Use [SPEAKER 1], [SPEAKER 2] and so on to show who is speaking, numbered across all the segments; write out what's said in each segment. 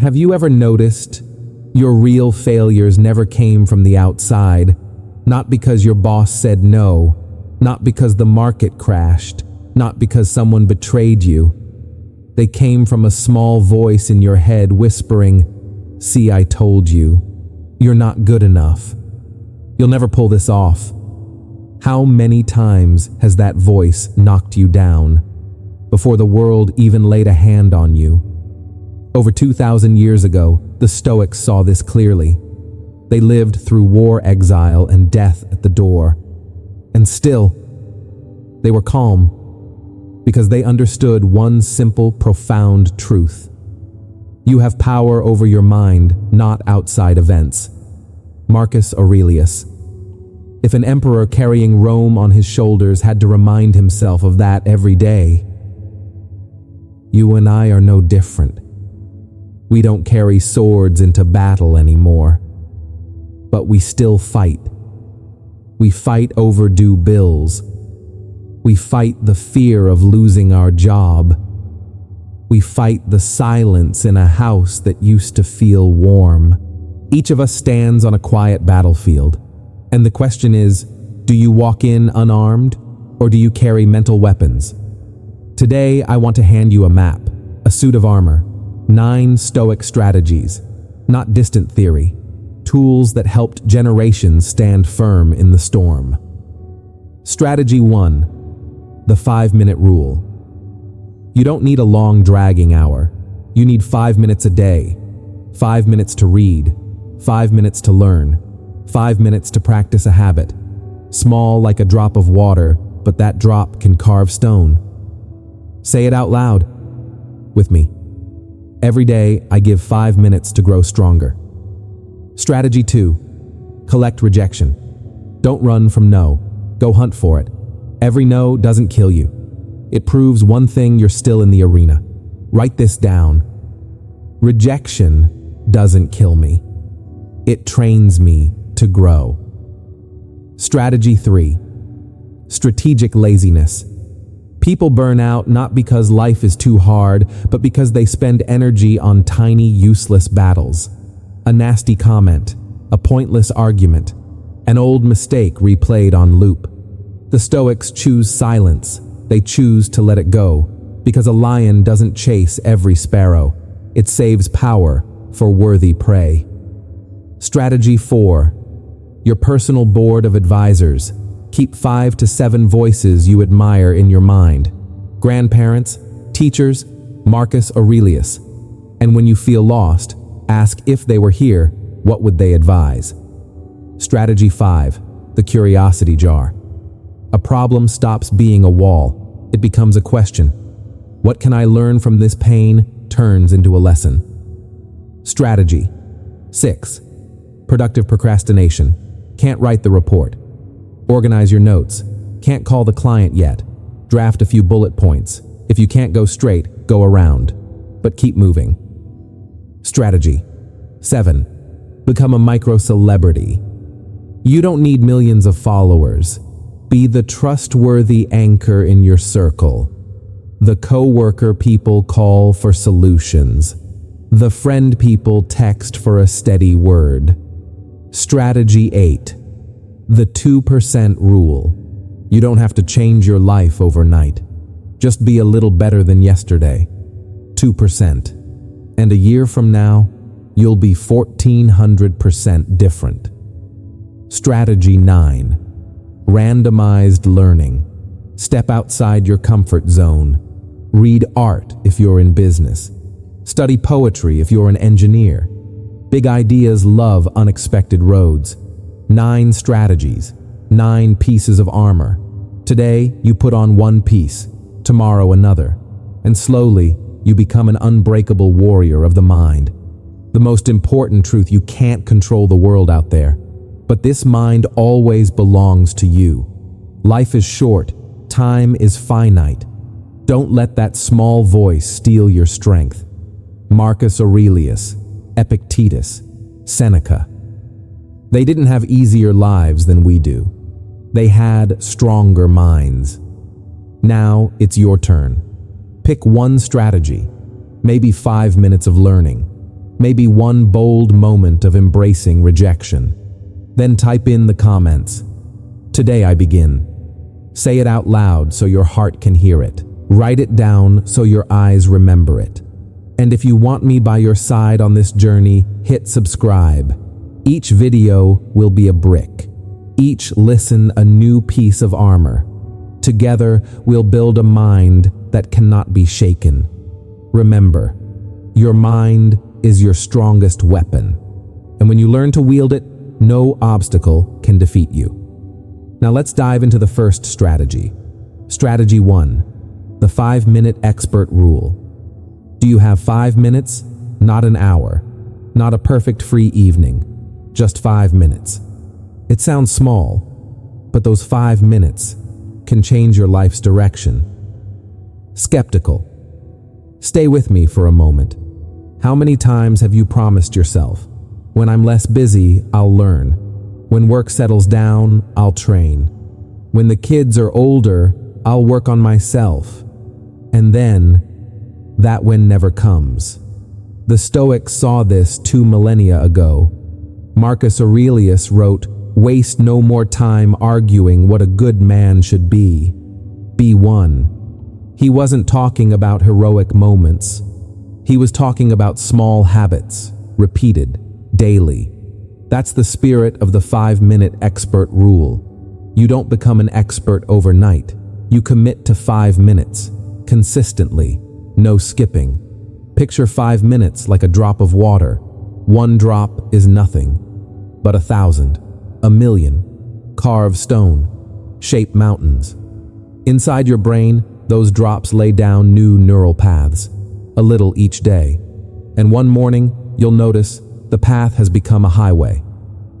[SPEAKER 1] Have you ever noticed your real failures never came from the outside? Not because your boss said no, not because the market crashed, not because someone betrayed you. They came from a small voice in your head whispering, "See, I told you. You're not good enough. You'll never pull this off." How many times has that voice knocked you down before the world even laid a hand on you? Over 2,000 years ago, the Stoics saw this clearly. They lived through war, exile, and death at the door. And still, they were calm because they understood one simple, profound truth. You have power over your mind, not outside events. Marcus Aurelius. If an emperor carrying Rome on his shoulders had to remind himself of that every day, you and I are no different. We don't carry swords into battle anymore, but we still fight. We fight overdue bills. We fight the fear of losing our job. We fight the silence in a house that used to feel warm. Each of us stands on a quiet battlefield, and the question is, do you walk in unarmed, or do you carry mental weapons? Today, I want to hand you a map, a suit of armor, 9 Stoic strategies, not distant theory, tools that helped generations stand firm in the storm. Strategy 1, the 5-minute rule. You don't need a long dragging hour. You need 5 minutes a day, 5 minutes to read, 5 minutes to learn, 5 minutes to practice a habit. Small like a drop of water, but that drop can carve stone. Say it out loud with me. Every day, I give 5 minutes to grow stronger. Strategy 2, collect rejection. Don't run from no. Go hunt for it. Every no doesn't kill you. It proves one thing: you're still in the arena. Write this down. Rejection doesn't kill me. It trains me to grow. Strategy 3, strategic laziness. People burn out not because life is too hard, but because they spend energy on tiny, useless battles. A nasty comment, a pointless argument, an old mistake replayed on loop. The Stoics choose silence. They choose to let it go, because a lion doesn't chase every sparrow. It saves power for worthy prey. Strategy 4, your personal board of advisors. Keep 5 to 7 voices you admire in your mind. Grandparents, teachers, Marcus Aurelius. And when you feel lost, ask if they were here, what would they advise? Strategy 5, the curiosity jar. A problem stops being a wall. It becomes a question. What can I learn from this pain turns into a lesson. Strategy 6, productive procrastination. Can't write the report. Organize your notes. Can't call the client yet. Draft a few bullet points. If you can't go straight, go around. But keep moving. Strategy 7, become a micro-celebrity. You don't need millions of followers. Be the trustworthy anchor in your circle. The coworker people call for solutions. The friend people text for a steady word. Strategy 8, the 2% rule. You don't have to change your life overnight. Just be a little better than yesterday. 2%. And a year from now, you'll be 1,400% different. Strategy 9, randomized learning. Step outside your comfort zone. Read art if you're in business. Study poetry if you're an engineer. Big ideas love unexpected roads. 9 strategies, 9 pieces of armor. Today, you put on one piece, tomorrow another, and slowly, you become an unbreakable warrior of the mind. The most important truth: you can't control the world out there, but this mind always belongs to you. Life is short, time is finite. Don't let that small voice steal your strength. Marcus Aurelius, Epictetus, Seneca. They didn't have easier lives than we do. They had stronger minds. Now it's your turn. Pick one strategy, maybe 5 minutes of learning, Maybe one bold moment of embracing rejection. Then type in the comments. Today I begin. Say it out loud so your heart can hear it. Write it down so your eyes remember it. And if you want me by your side on this journey, hit subscribe. Each video will be a brick. Each listen a new piece of armor. Together, we'll build a mind that cannot be shaken. Remember, your mind is your strongest weapon. And when you learn to wield it, no obstacle can defeat you. Now let's dive into the first strategy. Strategy 1, the 5-minute expert rule. Do you have 5 minutes? Not an hour. Not a perfect free evening. Just 5 minutes. It sounds small, but those 5 minutes can change your life's direction. Skeptical. Stay with me for a moment. How many times have you promised yourself, when I'm less busy, I'll learn. When work settles down, I'll train. When the kids are older, I'll work on myself. And then, that when never comes. The Stoics saw this 2 millennia ago. Marcus Aurelius wrote, "Waste no more time arguing what a good man should be. Be one." He wasn't talking about heroic moments. He was talking about small habits, repeated, daily. That's the spirit of the 5-minute expert rule. You don't become an expert overnight. You commit to 5 minutes, consistently, no skipping. Picture 5 minutes like a drop of water. One drop is nothing, but 1,000, 1,000,000, carve stone, shape mountains. Inside your brain, those drops lay down new neural paths, a little each day. And one morning, you'll notice the path has become a highway,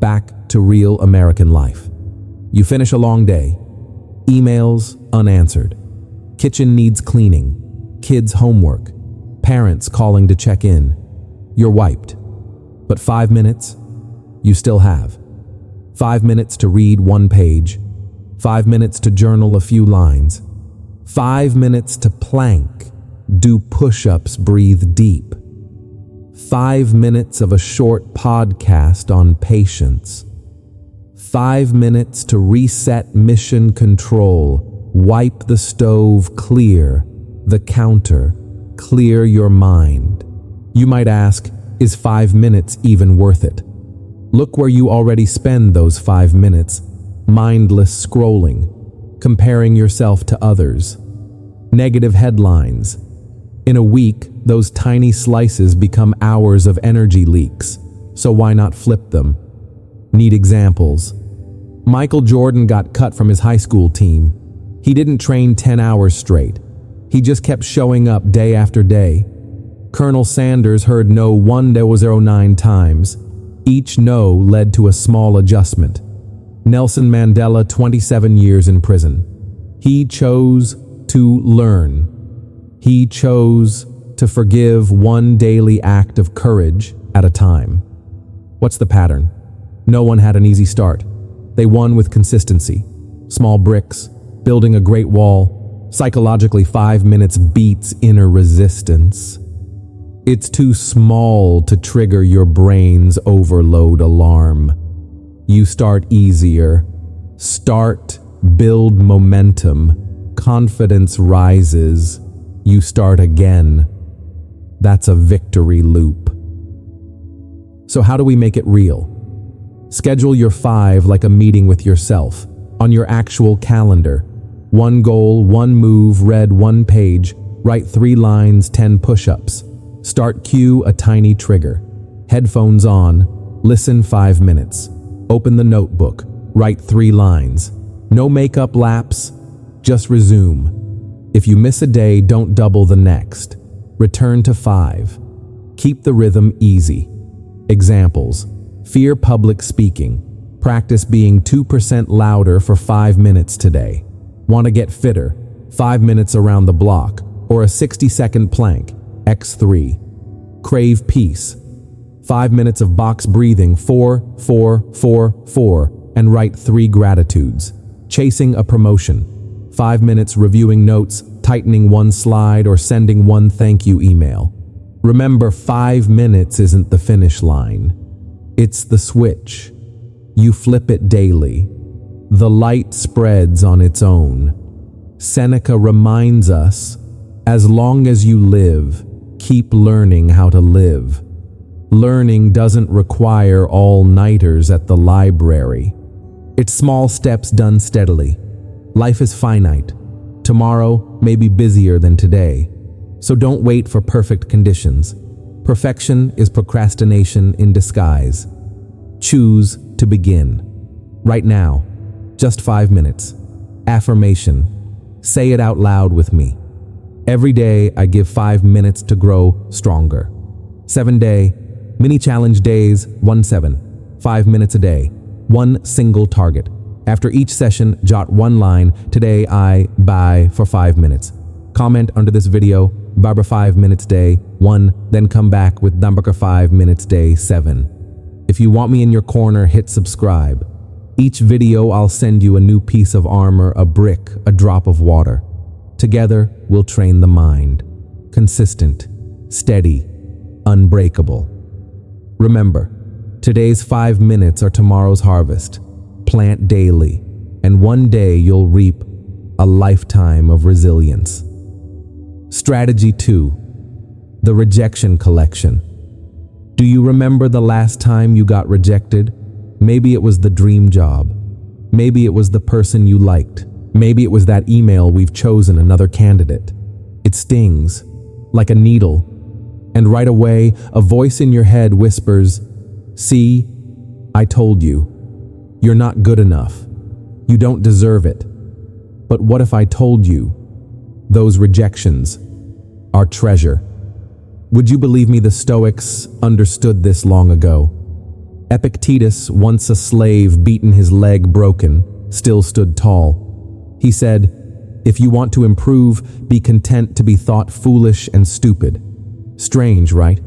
[SPEAKER 1] back to real American life. You finish a long day, emails unanswered, kitchen needs cleaning, kids' homework, parents calling to check in. You're wiped. But 5 minutes, you still have. 5 minutes to read 1 page, 5 minutes to journal a few lines, 5 minutes to plank, do push-ups, breathe deep. 5 minutes of a short podcast on patience. 5 minutes to reset mission control, wipe the stove clear, the counter, clear your mind. You might ask, is 5 minutes even worth it? Look where you already spend those 5 minutes, mindless scrolling, comparing yourself to others. Negative headlines. In a week, those tiny slices become hours of energy leaks, so why not flip them? Need examples. Michael Jordan got cut from his high school team. He didn't train 10 hours straight. He just kept showing up day after day. Colonel Sanders heard no 109 times. Each no led to a small adjustment. Nelson Mandela, 27 years in prison. He chose to learn. He chose to forgive one daily act of courage at a time. What's the pattern? No one had an easy start. They won with consistency. Small bricks, building a great wall. Psychologically, 5 minutes beats inner resistance. It's too small to trigger your brain's overload alarm. You start easier. Start, build momentum. Confidence rises. You start again. That's a victory loop. So how do we make it real? Schedule your 5 like a meeting with yourself, on your actual calendar. 1 goal, 1 move, read 1 page, write 3 lines, 10 push-ups. Start cue a tiny trigger. Headphones on, listen 5 minutes. Open the notebook, write 3 lines. No makeup laps, just resume. If you miss a day, don't double the next. Return to 5. Keep the rhythm easy. Examples: fear public speaking. Practice being 2% louder for 5 minutes today. Want to get fitter? 5 minutes around the block, or a 60-second plank, x3. Crave peace. 5 minutes of box breathing, 4, 4, 4, 4, and write 3 gratitudes. Chasing a promotion. 5 minutes reviewing notes, tightening 1 slide, or sending 1 thank you email. Remember, 5 minutes isn't the finish line. It's the switch. You flip it daily. The light spreads on its own. Seneca reminds us, as long as you live, keep learning how to live. Learning doesn't require all-nighters at the library. It's small steps done steadily. Life is finite. Tomorrow may be busier than today. So don't wait for perfect conditions. Perfection is procrastination in disguise. Choose to begin. Right now, just 5 minutes. Affirmation. Say it out loud with me. Every day I give 5 minutes to grow stronger. 7-day mini challenge days 1-7. 5 minutes a day. One single target. After each session, jot one line. Today I buy for 5 minutes. Comment under this video, Barbara 5 minutes day 1, then come back with number 5 minutes day 7. If you want me in your corner, hit subscribe. Each video I'll send you a new piece of armor, a brick, a drop of water. Together we'll train the mind. Consistent, steady, unbreakable. Remember, today's 5 minutes are tomorrow's harvest. Plant daily, and one day you'll reap a lifetime of resilience. Strategy 2. The rejection collection. Do you remember the last time you got rejected? Maybe it was the dream job. Maybe it was the person you liked. Maybe it was that email we've chosen another candidate. It stings, like a needle. And right away, a voice in your head whispers, "See, I told you. You're not good enough. You don't deserve it." But what if I told you those rejections are treasure? Would you believe me? The Stoics understood this long ago. Epictetus, once a slave, beaten, his leg broken, still stood tall. He said, "If you want to improve, be content to be thought foolish and stupid." Strange, right?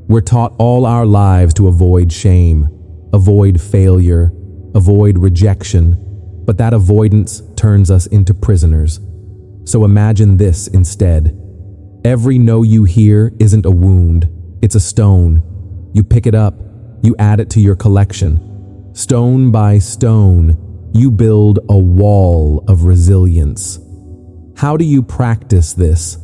[SPEAKER 1] We're taught all our lives to avoid shame, avoid failure, avoid rejection, but that avoidance turns us into prisoners. So imagine this instead. Every no you hear isn't a wound, it's a stone. You pick it up, you add it to your collection. Stone by stone, you build a wall of resilience. How do you practice this?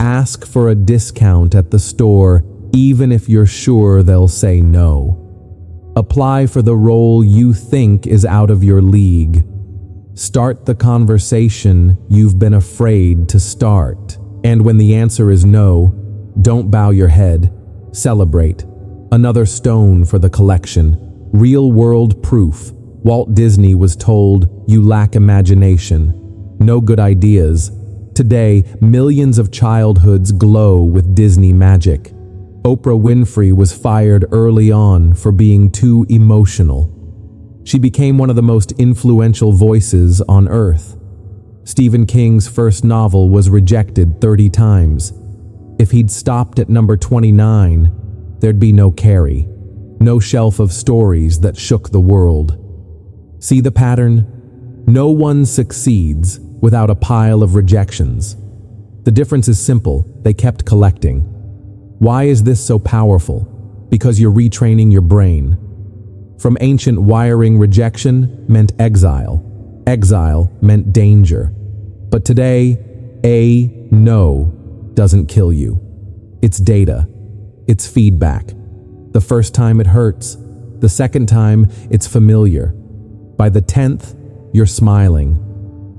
[SPEAKER 1] Ask for a discount at the store, even if you're sure they'll say no. Apply for the role you think is out of your league. Start the conversation you've been afraid to start. And when the answer is no, don't bow your head. Celebrate. Another stone for the collection. Real-world proof. Walt Disney was told, "You lack imagination. No good ideas." Today, millions of childhoods glow with Disney magic. Oprah Winfrey was fired early on for being too emotional. She became one of the most influential voices on Earth. Stephen King's first novel was rejected 30 times. If he'd stopped at number 29, there'd be no Carrie, no shelf of stories that shook the world. See the pattern? No one succeeds without a pile of rejections. The difference is simple: they kept collecting. Why is this so powerful? Because you're retraining your brain. From ancient wiring, rejection meant exile. Exile meant danger. But today, a no doesn't kill you. It's data. It's feedback. The first time it hurts. The second time, it's familiar. By the 10th, you're smiling.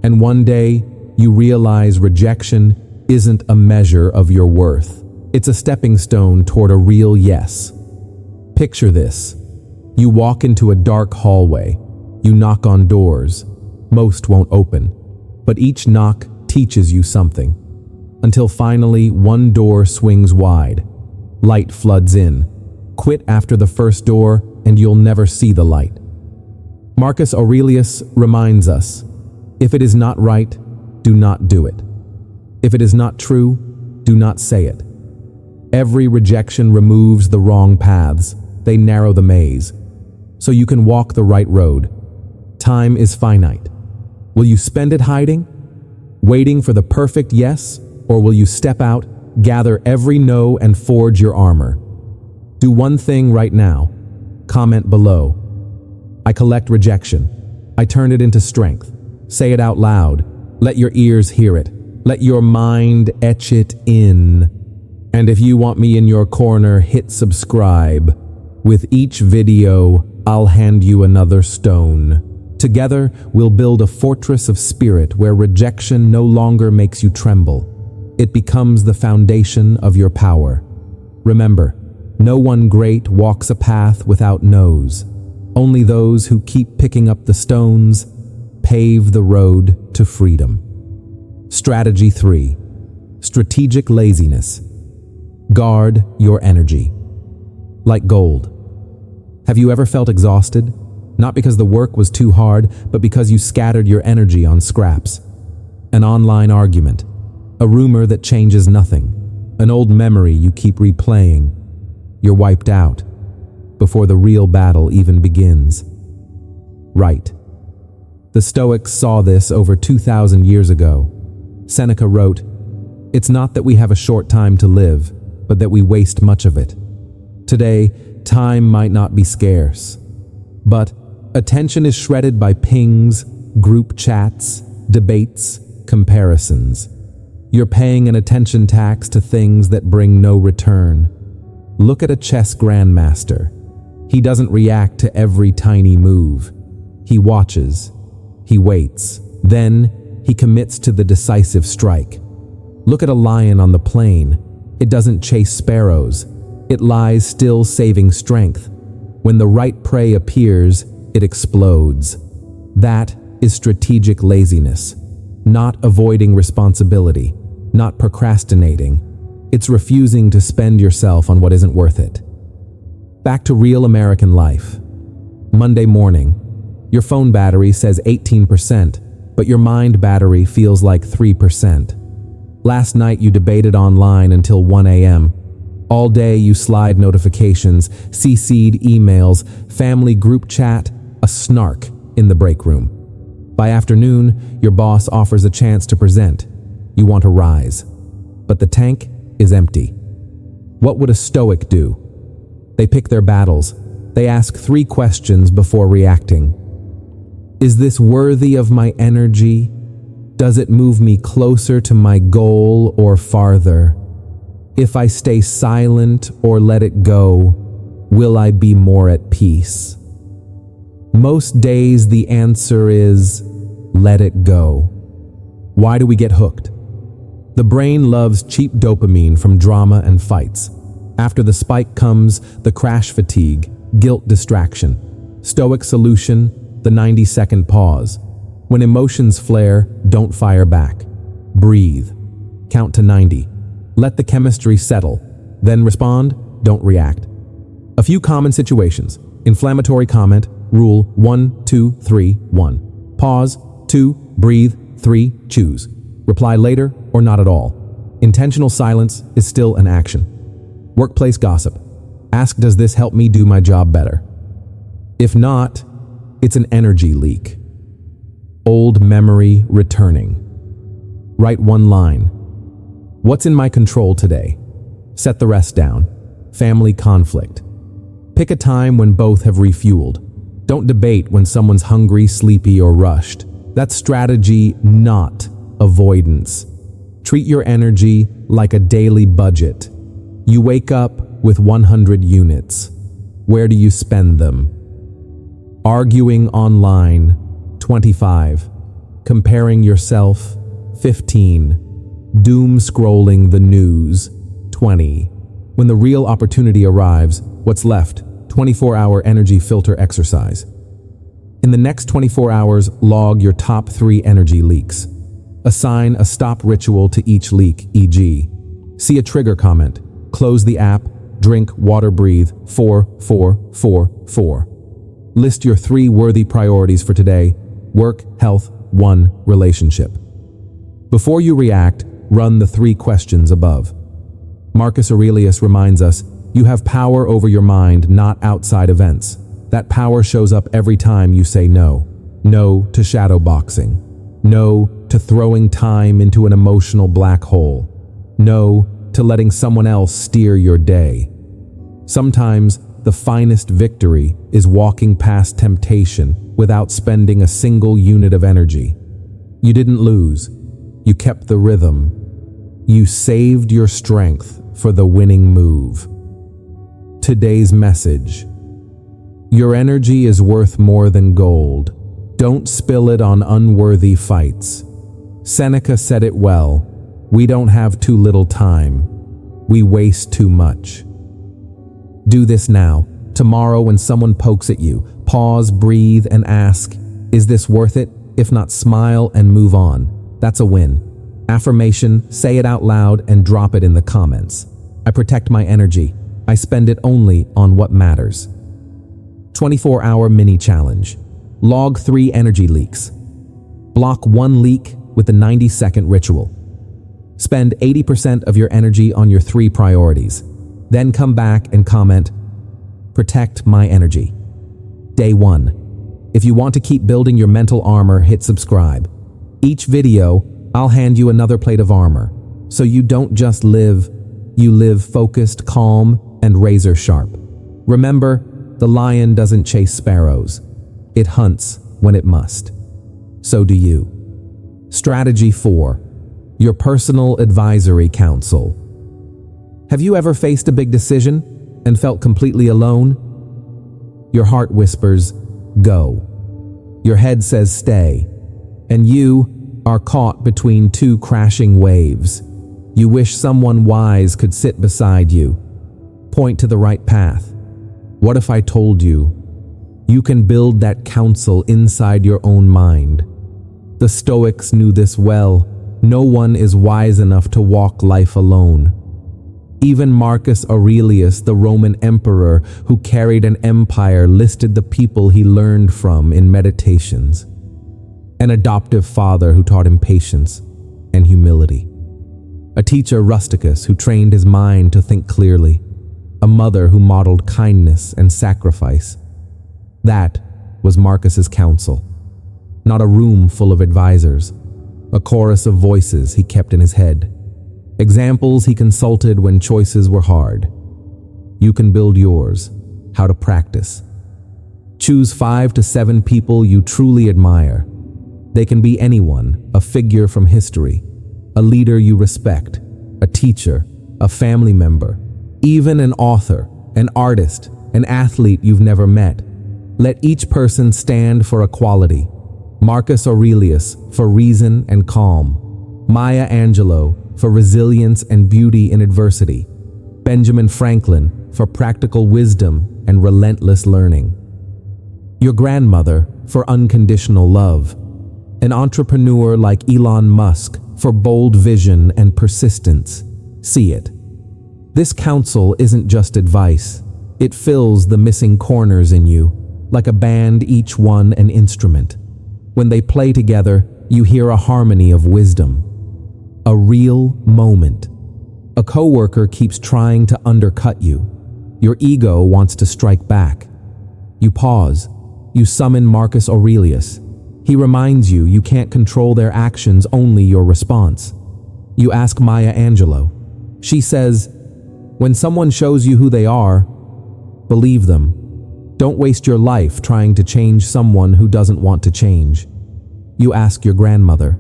[SPEAKER 1] And one day, you realize rejection isn't a measure of your worth. It's a stepping stone toward a real yes. Picture this. You walk into a dark hallway. You knock on doors. Most won't open. But each knock teaches you something. Until finally, one door swings wide. Light floods in. Quit after the first door, and you'll never see the light. Marcus Aurelius reminds us, if it is not right, do not do it. If it is not true, do not say it. Every rejection removes the wrong paths. They narrow the maze, so you can walk the right road. Time is finite. Will you spend it hiding, waiting for the perfect yes, or will you step out, gather every no and forge your armor. Do one thing right now. Comment below. I collect rejection. I turn it into strength. Say it out loud. Let your ears hear it. Let your mind etch it in. And if you want me in your corner, hit subscribe. With each video, I'll hand you another stone. Together, we'll build a fortress of spirit where rejection no longer makes you tremble. It becomes the foundation of your power. Remember, no one great walks a path without no's. Only those who keep picking up the stones pave the road to freedom. Strategy 3. Strategic laziness. Guard your energy. Like gold. Have you ever felt exhausted? Not because the work was too hard, but because you scattered your energy on scraps. An online argument. A rumor that changes nothing. An old memory you keep replaying. You're wiped out before the real battle even begins. Right. The Stoics saw this over 2,000 years ago. Seneca wrote, "It's not that we have a short time to live, but that we waste much of it." Today, time might not be scarce, but attention is shredded by pings, group chats, debates, comparisons. You're paying an attention tax to things that bring no return. Look at a chess grandmaster. He doesn't react to every tiny move. He watches. He waits. Then he commits to the decisive strike. Look at a lion on the plain. It doesn't chase sparrows. It lies still, saving strength. When the right prey appears, it explodes. That is strategic laziness. Not avoiding responsibility. Not procrastinating. It's refusing to spend yourself on what isn't worth it. Back to real American life. Monday morning. Your phone battery says 18%, but your mind battery feels like 3%. Last night you debated online until 1 a.m. All day you slide notifications, CC'd emails, family group chat, a snark in the break room. By afternoon, your boss offers a chance to present. You want to rise, but the tank is empty. What would a Stoic do? They pick their battles. They ask 3 questions before reacting. Is this worthy of my energy? Does it move me closer to my goal or farther? If I stay silent or let it go, will I be more at peace? Most days the answer is, let it go. Why do we get hooked? The brain loves cheap dopamine from drama and fights. After the spike comes the crash fatigue, guilt distraction. Stoic solution, the 90-second pause. When emotions flare, don't fire back. Breathe. Count to 90. Let the chemistry settle. Then respond, don't react. A few common situations. Inflammatory comment, rule 1, 2, 3, 1. Pause, 2, breathe, 3, choose. Reply later or not at all. Intentional silence is still an action. Workplace gossip. Ask, does this help me do my job better? If not, it's an energy leak. Old memory returning. Write one line. What's in my control today? Set the rest down. Family conflict. Pick a time when both have refueled. Don't debate when someone's hungry, sleepy, or rushed. That's strategy, not avoidance. Treat your energy like a daily budget. You wake up with 100 units. Where do you spend them? Arguing online, 25. Comparing yourself, 15. Doom scrolling the news, 20. When the real opportunity arrives, what's left? 24-hour energy filter exercise. In the next 24 hours, log your top 3 energy leaks. Assign a stop ritual to each leak, e.g. see a trigger comment, close the app, drink, water, breathe, 4, 4, 4, 4. List your 3 worthy priorities for today: work, health, 1, relationship. Before you react, run the 3 questions above. Marcus Aurelius reminds us, you have power over your mind, not outside events. That power shows up every time you say no. No to shadow boxing. No to throwing time into an emotional black hole. No to letting someone else steer your day. Sometimes the finest victory is walking past temptation without spending a single unit of energy. You didn't lose. You kept the rhythm. You saved your strength for the winning move. Today's message: your energy is worth more than gold. Don't spill it on unworthy fights. Seneca said it well: we don't have too little time. We waste too much. Do this now. Tomorrow when someone pokes at you, pause, breathe, and ask, is this worth it? If not, smile and move on. That's a win. Affirmation: say it out loud and drop it in the comments. I protect my energy. I spend it only on what matters. 24-hour mini challenge. Log 3 energy leaks. Block 1 leak with the 90-second ritual. Spend 80% of your energy on your 3 priorities. Then come back and comment, protect my energy. Day 1. If you want to keep building your mental armor, hit subscribe. Each video, I'll hand you another plate of armor. So you don't just live, you live focused, calm, and razor sharp. Remember, the lion doesn't chase sparrows. It hunts when it must. So do you. Strategy 4. Your personal advisory council. Have you ever faced a big decision and felt completely alone? Your heart whispers, go. Your head says stay. And you are caught between 2 crashing waves. You wish someone wise could sit beside you, point to the right path. What if I told you? You can build that counsel inside your own mind. The Stoics knew this well. No one is wise enough to walk life alone. Even Marcus Aurelius, the Roman emperor who carried an empire, listed the people he learned from in Meditations. An adoptive father who taught him patience and humility. A teacher, Rusticus, who trained his mind to think clearly. A mother who modeled kindness and sacrifice. That was Marcus's counsel. Not a room full of advisors. A chorus of voices he kept in his head. Examples he consulted when choices were hard. You can build yours. How to practice. Choose 5 to 7 people you truly admire. They can be anyone, a figure from history, a leader you respect, a teacher, a family member, even an author, an artist, an athlete you've never met. Let each person stand for a quality. Marcus Aurelius for reason and calm. Maya Angelou for resilience and beauty in adversity. Benjamin Franklin for practical wisdom and relentless learning. Your grandmother for unconditional love. An entrepreneur like Elon Musk for bold vision and persistence. See it. This counsel isn't just advice. It fills the missing corners in you, like a band, each one an instrument. When they play together, you hear a harmony of wisdom. A real moment. A coworker keeps trying to undercut you. Your ego wants to strike back. You pause. You summon Marcus Aurelius. He reminds you you can't control their actions, only your response. You ask Maya Angelou. She says, when someone shows you who they are, believe them. Don't waste your life trying to change someone who doesn't want to change. You ask your grandmother.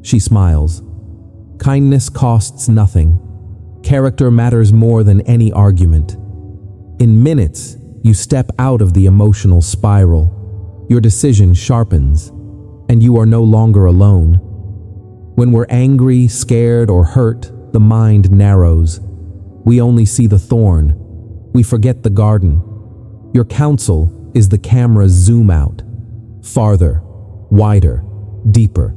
[SPEAKER 1] She smiles. Kindness costs nothing. Character matters more than any argument. In minutes, you step out of the emotional spiral. Your decision sharpens, and you are no longer alone. When we're angry, scared, or hurt, the mind narrows. We only see the thorn. We forget the garden. Your counsel is the camera's zoom out. Farther, wider, deeper.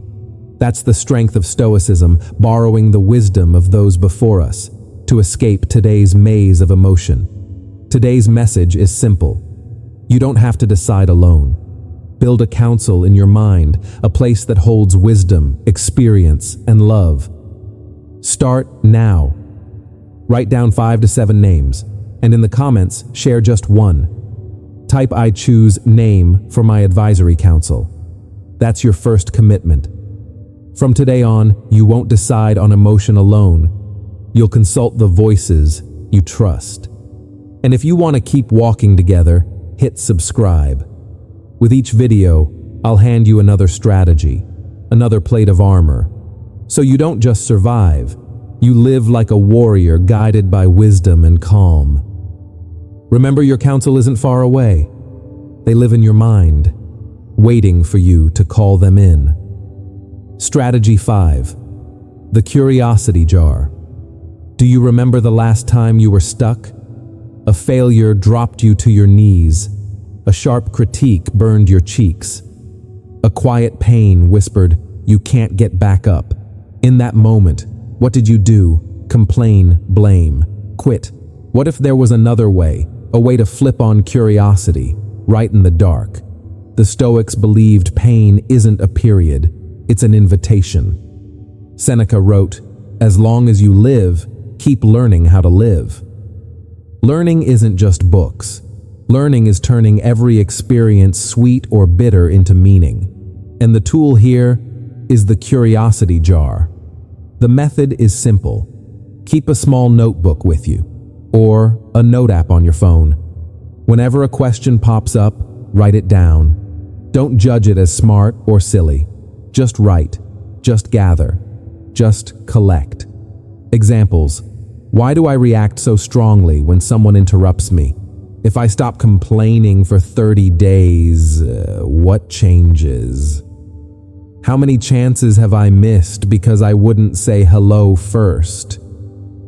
[SPEAKER 1] That's the strength of Stoicism, borrowing the wisdom of those before us to escape today's maze of emotion. Today's message is simple. You don't have to decide alone. Build a council in your mind, a place that holds wisdom, experience, and love. Start now. Write down 5 to 7 names, and in the comments, share just one. Type I choose name for my advisory council. That's your first commitment. From today on, you won't decide on emotion alone. You'll consult the voices you trust. And if you want to keep walking together, hit subscribe. With each video, I'll hand you another strategy, another plate of armor. So you don't just survive, you live like a warrior guided by wisdom and calm. Remember, your counsel isn't far away. They live in your mind, waiting for you to call them in. Strategy 5. The curiosity jar. Do you remember the last time you were stuck? A failure dropped you to your knees. A sharp critique burned your cheeks. A quiet pain whispered, "You can't get back up." In that moment, what did you do? Complain, blame, quit. What if there was another way, a way to flip on curiosity, right in the dark? The Stoics believed pain isn't a period, it's an invitation. Seneca wrote, "As long as you live, keep learning how to live." Learning isn't just books. Learning is turning every experience, sweet or bitter, into meaning. And the tool here is the curiosity jar. The method is simple. Keep a small notebook with you, or a note app on your phone. Whenever a question pops up, write it down. Don't judge it as smart or silly. Just write, just gather, just collect. Examples. Why do I react so strongly when someone interrupts me? If I stop complaining for 30 days, what changes? How many chances have I missed because I wouldn't say hello first?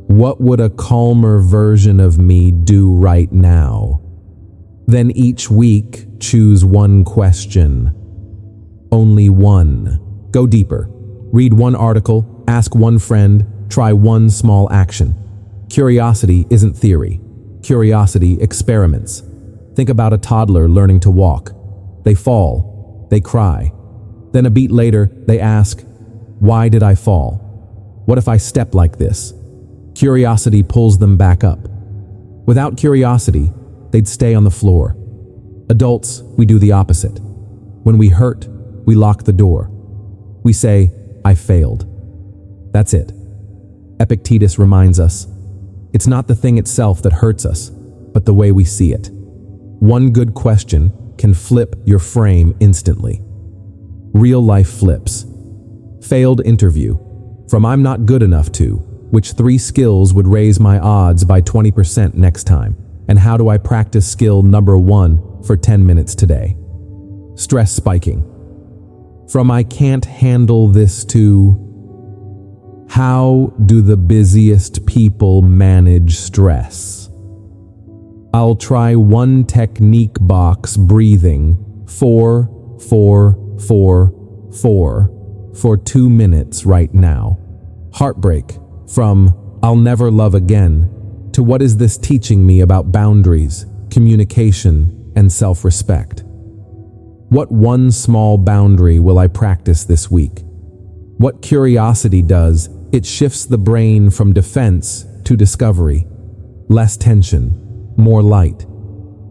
[SPEAKER 1] What would a calmer version of me do right now? Then each week, choose one question. Only one. Go deeper. Read one article, ask one friend, try one small action. Curiosity isn't theory. Curiosity experiments. Think about a toddler learning to walk. They fall. They cry. Then a beat later, they ask, "Why did I fall? What if I step like this?" Curiosity pulls them back up. Without curiosity, they'd stay on the floor. Adults, we do the opposite. When we hurt, we lock the door. We say, "I failed." That's it. Epictetus reminds us, it's not the thing itself that hurts us, but the way we see it. One good question can flip your frame instantly. Real life flips. Failed interview. From "I'm not good enough" to "Which 3 skills would raise my odds by 20% next time? And how do I practice skill number 1 for 10 minutes today?" Stress spiking. From "I can't handle this" to "How do the busiest people manage stress?" I'll try one technique box breathing 4, 4, 4, 4 for 2 minutes right now. Heartbreak. From "I'll never love again" to "What is this teaching me about boundaries, communication, and self-respect?" What one small boundary will I practice this week? What curiosity does, it shifts the brain from defense to discovery. Less tension, more light.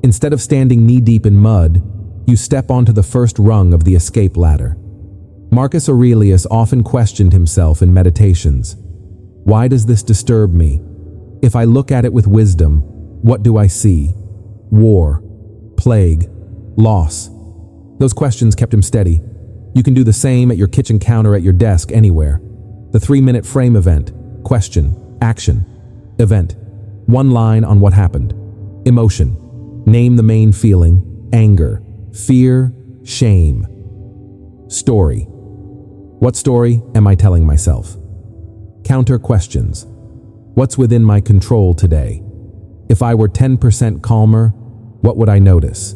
[SPEAKER 1] Instead of standing knee-deep in mud, you step onto the first rung of the escape ladder. Marcus Aurelius often questioned himself in meditations. Why does this disturb me? If I look at it with wisdom, what do I see? War, plague, loss. Those questions kept him steady. You can do the same at your kitchen counter, at your desk, anywhere. The 3-minute frame event. Question, action, event. One line on what happened. Emotion. Name the main feeling. Anger, fear, shame. Story. What story am I telling myself? Counter questions. What's within my control today? If I were 10% calmer, what would I notice?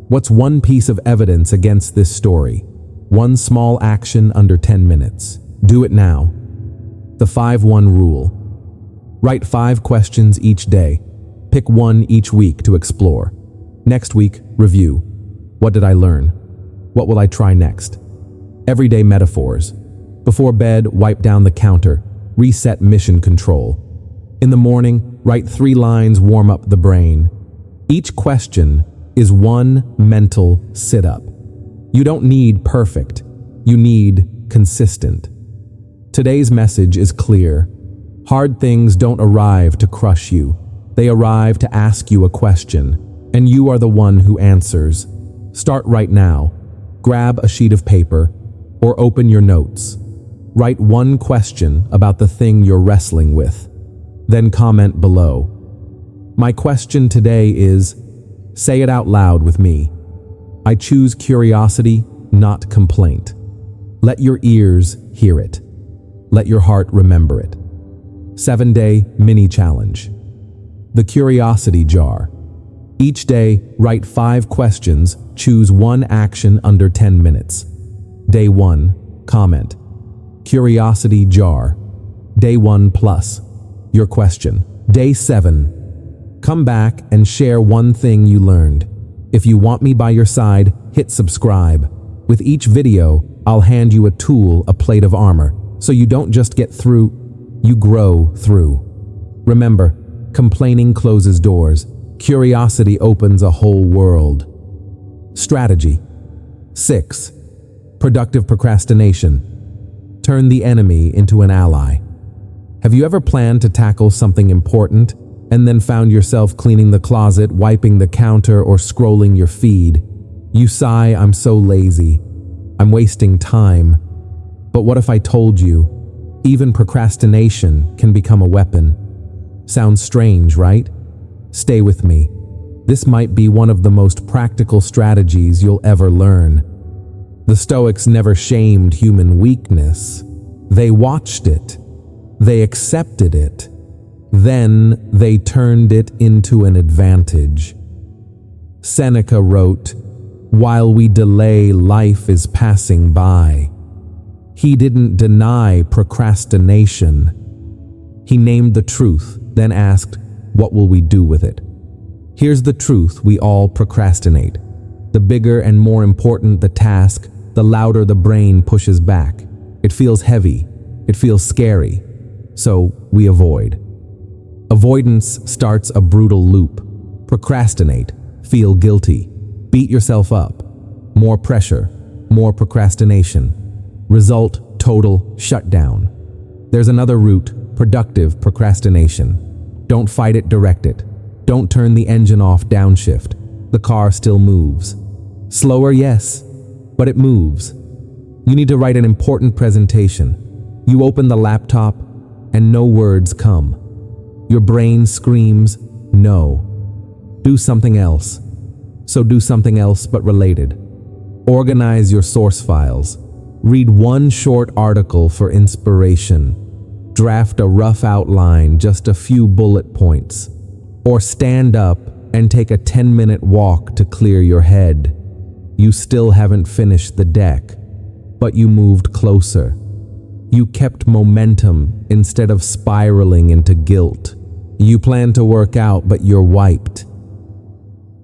[SPEAKER 1] What's one piece of evidence against this story? One small action under 10 minutes. Do it now. The 5-1 rule. Write 5 questions each day. Pick one each week to explore. Next week, review. What did I learn? What will I try next? Everyday metaphors. Before bed, wipe down the counter. Reset mission control. In the morning, write 3 lines, warm up the brain. Each question is one mental sit-up. You don't need perfect. You need consistent. Today's message is clear. Hard things don't arrive to crush you. They arrive to ask you a question, and you are the one who answers. Start right now. Grab a sheet of paper or open your notes. Write one question about the thing you're wrestling with. Then comment below. My question today is, say it out loud with me. I choose curiosity, not complaint. Let your ears hear it. Let your heart remember it. 7-day mini challenge. The curiosity jar. Each day, write 5 questions, choose one action under 10 minutes. Day 1, comment. Curiosity jar. Day 1 plus. Your question. Day 7. Come back and share one thing you learned. If you want me by your side, hit subscribe. With each video, I'll hand you a tool, a plate of armor, so you don't just get through, you grow through. Remember, complaining closes doors. Curiosity opens a whole world. Strategy. 6. Productive procrastination. Turn the enemy into an ally. Have you ever planned to tackle something important and then found yourself cleaning the closet, wiping the counter, or scrolling your feed? You sigh, I'm so lazy. I'm wasting time. But what if I told you, even procrastination can become a weapon? Sounds strange, right? Stay with me. This might be one of the most practical strategies you'll ever learn. The Stoics never shamed human weakness. They watched it. They accepted it. Then they turned it into an advantage. Seneca wrote, "While we delay, life is passing by." He didn't deny procrastination. He named the truth, then asked, what will we do with it? Here's the truth: we all procrastinate. The bigger and more important the task, the louder the brain pushes back. It feels heavy. It feels scary. So we avoid. Avoidance starts a brutal loop. Procrastinate. Feel guilty. Beat yourself up. More pressure. More procrastination. Result: total shutdown. There's another route: productive procrastination. Don't fight it, direct it. Don't turn the engine off, downshift. The car still moves. Slower, yes, but it moves. You need to write an important presentation. You open the laptop and no words come. Your brain screams, no. Do something else. So do something else but related. Organize your source files. Read one short article for inspiration. Draft a rough outline, just a few bullet points. Or stand up and take a 10-minute walk to clear your head. You still haven't finished the deck, but you moved closer. You kept momentum instead of spiraling into guilt. You plan to work out, but you're wiped.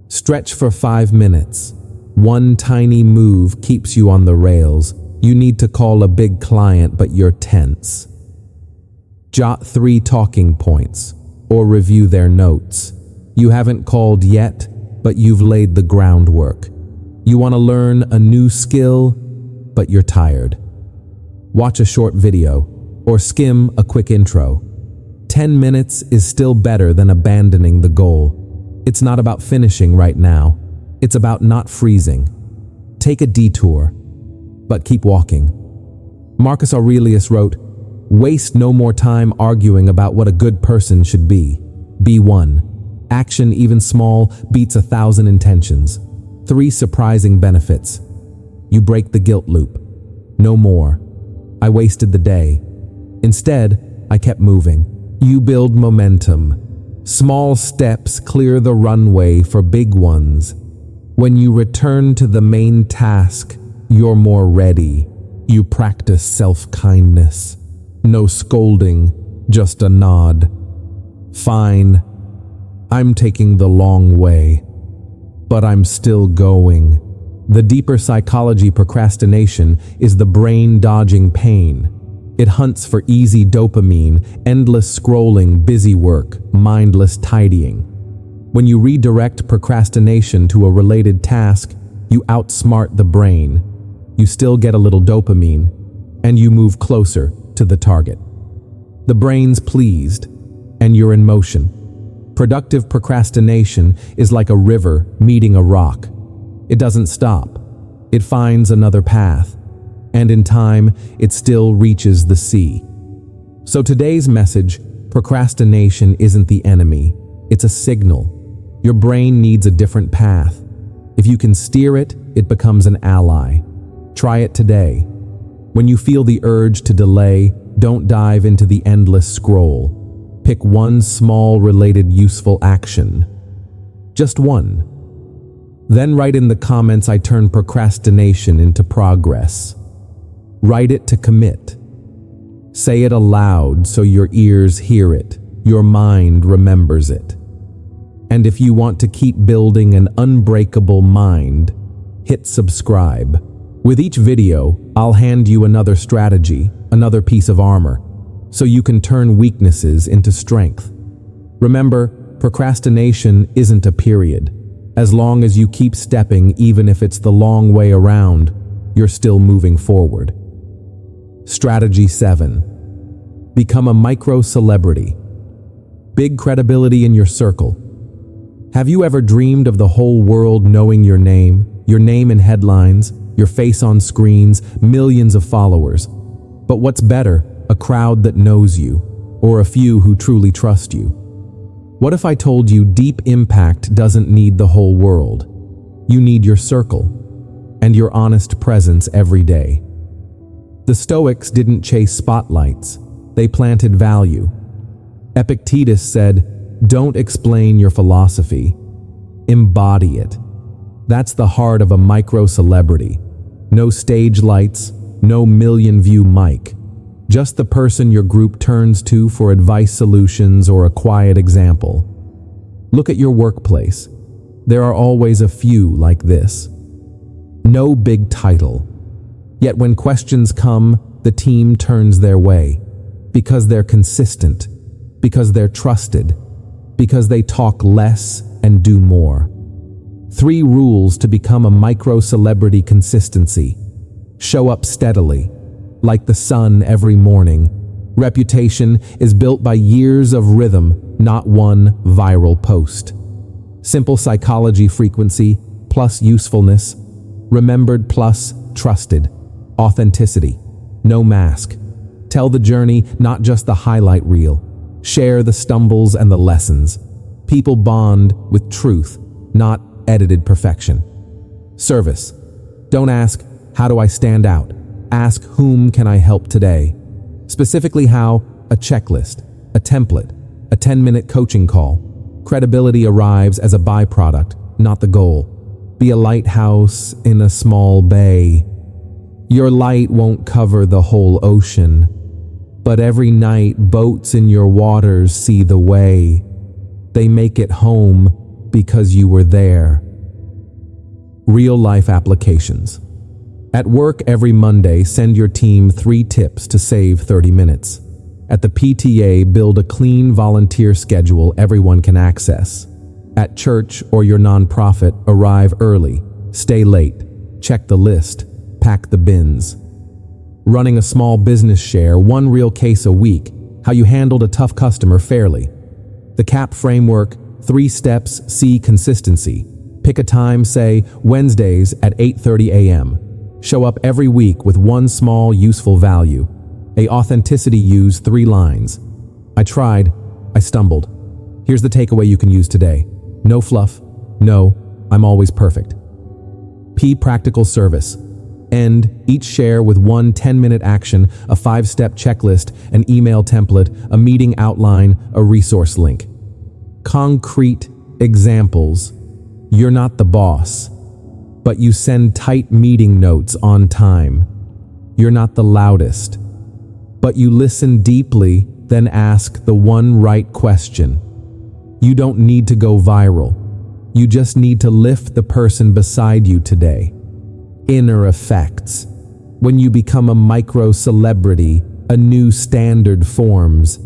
[SPEAKER 1] Stretch for 5 minutes. One tiny move keeps you on the rails. You need to call a big client, but you're tense. Jot 3 talking points or review their notes. You haven't called yet, but you've laid the groundwork. You want to learn a new skill, but you're tired. Watch a short video or skim a quick intro. 10 minutes is still better than abandoning the goal. It's not about finishing right now. It's about not freezing. Take a detour, but keep walking. Marcus Aurelius wrote, "Waste no more time arguing about what a good person should be. Be one. Action, even small, beats 1,000 intentions." 3 surprising benefits. You break the guilt loop. No more. I wasted the day. Instead, I kept moving. You build momentum. Small steps clear the runway for big ones. When you return to the main task, you're more ready. You practice self-kindness. No scolding, just a nod. Fine. I'm taking the long way, but I'm still going. The deeper psychology procrastination is the brain dodging pain. It hunts for easy dopamine, endless scrolling, busy work, mindless tidying. When you redirect procrastination to a related task, you outsmart the brain. You still get a little dopamine, and you move closer to the target. The brain's pleased, and you're in motion. Productive procrastination is like a river meeting a rock. It doesn't stop. It finds another path, and in time, it still reaches the sea. So today's message: procrastination isn't the enemy, it's a signal. Your brain needs a different path. If you can steer it, it becomes an ally. Try it today. When you feel the urge to delay, don't dive into the endless scroll. Pick one small related useful action. Just one. Then write in the comments, "I turn procrastination into progress." Write it to commit. Say it aloud so your ears hear it, your mind remembers it. And if you want to keep building an unbreakable mind, hit subscribe. With each video, I'll hand you another strategy, another piece of armor, so you can turn weaknesses into strength. Remember, procrastination isn't a period. As long as you keep stepping, even if it's the long way around, you're still moving forward. Strategy 7. Become a micro-celebrity. Big credibility in your circle. Have you ever dreamed of the whole world knowing your name in headlines, your face on screens, millions of followers? But what's better, a crowd that knows you, or a few who truly trust you? What if I told you deep impact doesn't need the whole world? You need your circle, and your honest presence every day. The Stoics didn't chase spotlights, they planted value. Epictetus said, "Don't explain your philosophy, embody it." That's the heart of a micro-celebrity. No stage lights, no million-view mic. Just the person your group turns to for advice, solutions, or a quiet example. Look at your workplace. There are always a few like this. No big title. Yet when questions come, the team turns their way. Because they're consistent. Because they're trusted. Because they talk less and do more. 3 rules to become a micro-celebrity: consistency. Show up steadily, like the sun every morning. Reputation is built by years of rhythm, not one viral post. Simple psychology: frequency plus usefulness, remembered plus trusted. Authenticity, no mask. Tell the journey, not just the highlight reel. Share the stumbles and the lessons. People bond with truth, not edited perfection. Service. Don't ask, "How do I stand out?" Ask, "Whom can I help today?" Specifically how: a checklist, a template, a 10-minute coaching call. Credibility arrives as a byproduct, not the goal. Be a lighthouse in a small bay. Your light won't cover the whole ocean, but every night boats in your waters see the way. They make it home because you were there. Real-life applications. At work every Monday, send your team 3 tips to save 30 minutes. At the PTA, build a clean volunteer schedule everyone can access. At church or your nonprofit, arrive early, stay late, check the list, pack the bins. Running a small business, share 1 real case a week, how you handled a tough customer fairly. The CAP framework, 3 steps, see consistency. Pick a time, say Wednesdays at 8:30 a.m. Show up every week with 1 small useful value. Authenticity, use 3 lines. "I tried, I stumbled. Here's the takeaway you can use today." No fluff, no, "I'm always perfect." Practical service. End each share with 1 10-minute action, a 5-step checklist, an email template, a meeting outline, a resource link. Concrete examples. You're not the boss, but you send tight meeting notes on time. You're not the loudest, but you listen deeply, then ask the one right question. You don't need to go viral. You just need to lift the person beside you today. Inner effects. When you become a micro-celebrity, a new standard forms.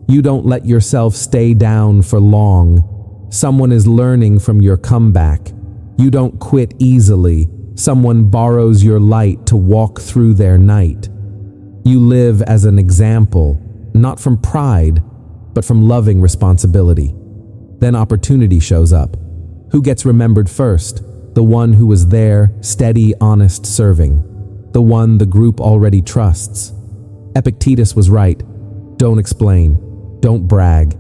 [SPEAKER 1] You don't let yourself stay down for long. Someone is learning from your comeback. You don't quit easily. Someone borrows your light to walk through their night. You live as an example, not from pride, but from loving responsibility. Then opportunity shows up. Who gets remembered first? The one who was there, steady, honest, serving. The one the group already trusts. Epictetus was right. Don't explain. Don't brag.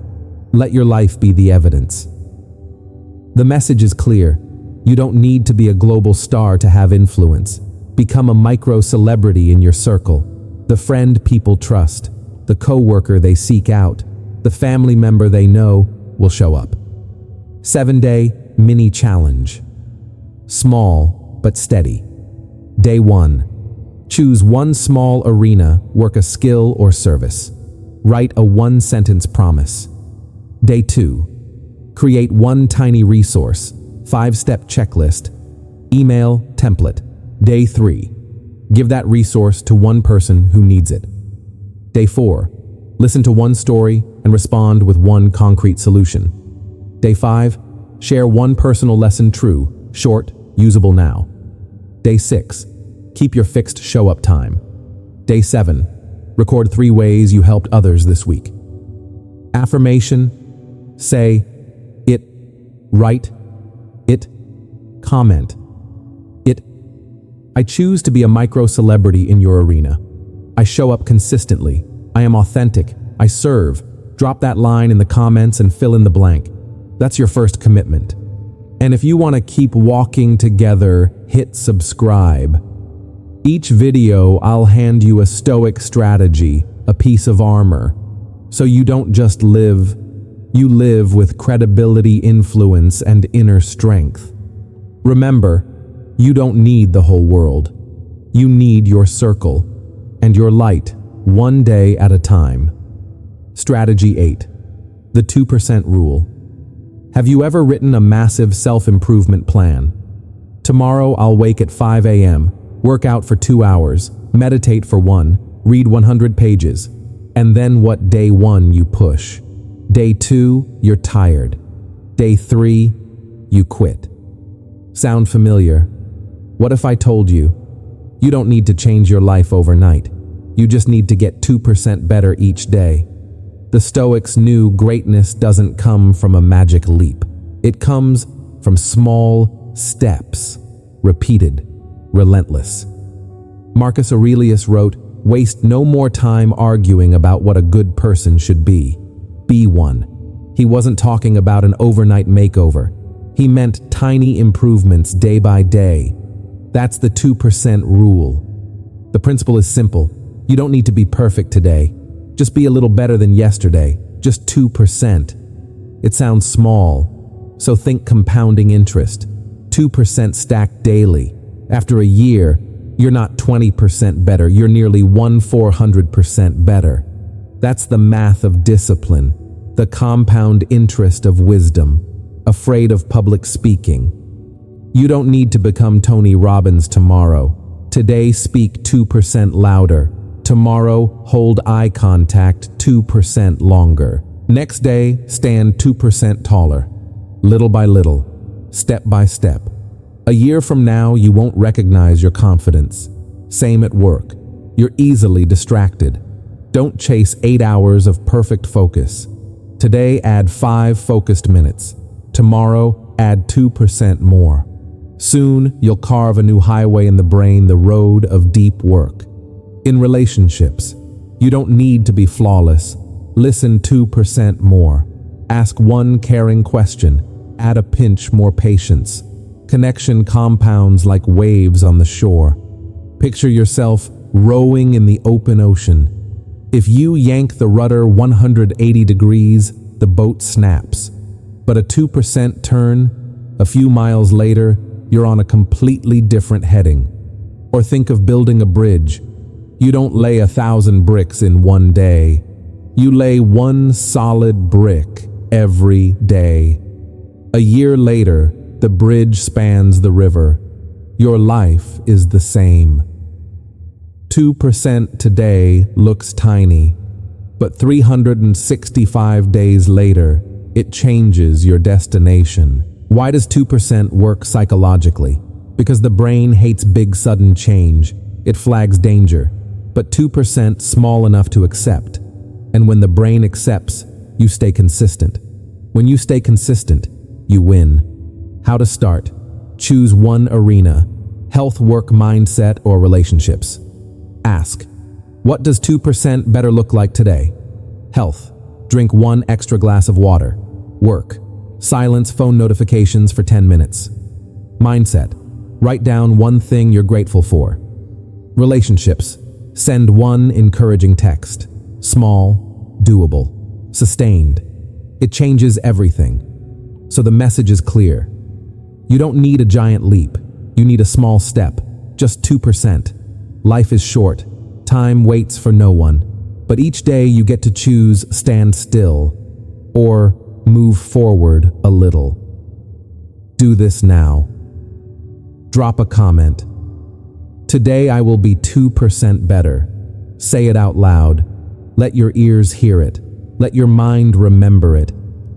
[SPEAKER 1] Let your life be the evidence. The message is clear. You don't need to be a global star to have influence. Become a micro-celebrity in your circle. The friend people trust. The co-worker they seek out. The family member they know will show up. 7-day mini challenge. Small but steady. Day 1. Choose one small arena, work a skill or service. Write a one-sentence promise. Day 2. Create one tiny resource, 5-step checklist, email template. Day 3. Give that resource to one person who needs it. Day 4. Listen to one story and respond with one concrete solution. Day 5. Share one personal lesson true, short, usable now. Day 6. Keep your fixed show-up time. Day 7. Record 3 ways you helped others this week. Affirmation. Say it. Write it. Comment it. I choose to be a micro-celebrity in your arena. I show up consistently. I am authentic. I serve. Drop that line in the comments and fill in the blank. That's your first commitment. And if you want to keep walking together, hit subscribe. Each video, I'll hand you a Stoic strategy, a piece of armor. So you don't just live, you live with credibility, influence, and inner strength. Remember, you don't need the whole world. You need your circle and your light, one day at a time. Strategy 8. The 2% rule. Have you ever written a massive self-improvement plan? Tomorrow I'll wake at 5 a.m., work out for 2 hours, meditate for 1, read 100 pages. And then what? Day 1, you push. Day 2, you're tired. Day 3, you quit. Sound familiar? What if I told you, you don't need to change your life overnight. You just need to get 2% better each day. The Stoics knew greatness doesn't come from a magic leap. It comes from small steps, repeated, relentless. Marcus Aurelius wrote, "Waste no more time arguing about what a good person should be. Be one." He wasn't talking about an overnight makeover. He meant tiny improvements day by day. That's the 2% rule. The principle is simple. You don't need to be perfect today. Just be a little better than yesterday. Just 2%. It sounds small, so think compounding interest. 2% stacked daily. After a year, you're not 20% better. You're nearly 1/400% better. That's the math of discipline, the compound interest of wisdom. Afraid of public speaking? You don't need to become Tony Robbins tomorrow. Today, speak 2% louder. Tomorrow, hold eye contact 2% longer. Next day, stand 2% taller. Little by little, step by step. A year from now, you won't recognize your confidence. Same at work. You're easily distracted. Don't chase 8 hours of perfect focus. Today, add 5 focused minutes. Tomorrow, add 2% more. Soon, you'll carve a new highway in the brain, the road of deep work. In relationships, you don't need to be flawless. Listen 2% more. Ask one caring question. Add a pinch more patience. Connection compounds like waves on the shore. Picture yourself rowing in the open ocean. If you yank the rudder 180 degrees, the boat snaps. But a 2% turn, a few miles later, you're on a completely different heading. Or think of building a bridge. You don't lay 1,000 bricks in one day. You lay one solid brick every day. A year later, the bridge spans the river. Your life is the same. 2% today looks tiny, but 365 days later, it changes your destination. Why does 2% work psychologically? Because the brain hates big sudden change. It flags danger. But 2% small enough to accept. And when the brain accepts, you stay consistent. When you stay consistent, you win. How to start? Choose one arena: health, work, mindset, or relationships. Ask, what does 2% better look like today? Health, drink 1 extra glass of water. Work, silence phone notifications for 10 minutes. Mindset, write down 1 thing you're grateful for. Relationships, send 1 encouraging text. Small, doable, sustained. It changes everything. So the message is clear. You don't need a giant leap. You need a small step, just 2%. Life is short. Time waits for no one. But each day you get to choose stand still or move forward a little. Do this now. Drop a comment. Today I will be 2% better. Say it out loud. Let your ears hear it. Let your mind remember it.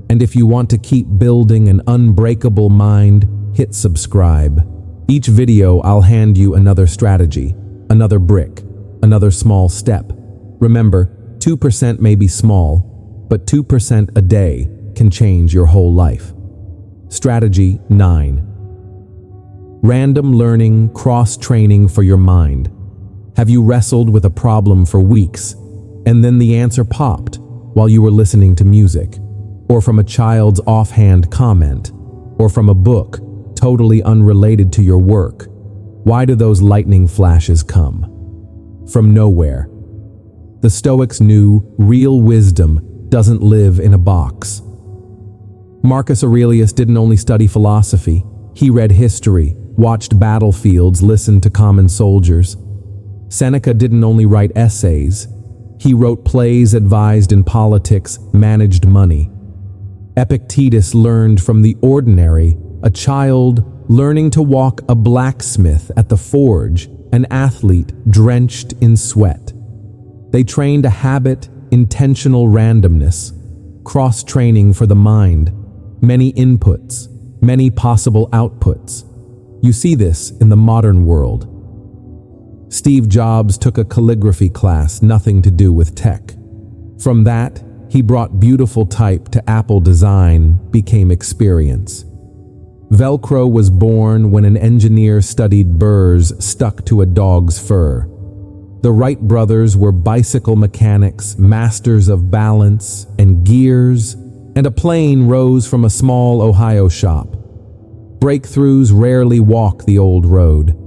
[SPEAKER 1] And if you want to keep building an unbreakable mind, hit subscribe. Each video I'll hand you another strategy, another brick, another small step. Remember, 2% may be small, but 2% a day can change your whole life. Strategy 9. Random learning, cross-training for your mind. Have you wrestled with a problem for weeks, and then the answer popped while you were listening to music, or from a child's offhand comment, or from a book totally unrelated to your work? Why do those lightning flashes come? From nowhere. The Stoics knew real wisdom doesn't live in a box. Marcus Aurelius didn't only study philosophy, he read history, watched battlefields, listened to common soldiers. Seneca didn't only write essays, he wrote plays, advised in politics, managed money. Epictetus learned from the ordinary, a child learning to walk, a blacksmith at the forge, an athlete drenched in sweat. They trained a habit, intentional randomness, cross-training for the mind, many inputs, many possible outputs. You see this in the modern world. Steve Jobs took a calligraphy class, nothing to do with tech. From that, he brought beautiful type to Apple design, became experience. Velcro was born when an engineer studied burrs stuck to a dog's fur. The Wright brothers were bicycle mechanics, masters of balance and gears, and a plane rose from a small Ohio shop. Breakthroughs rarely walk the old road.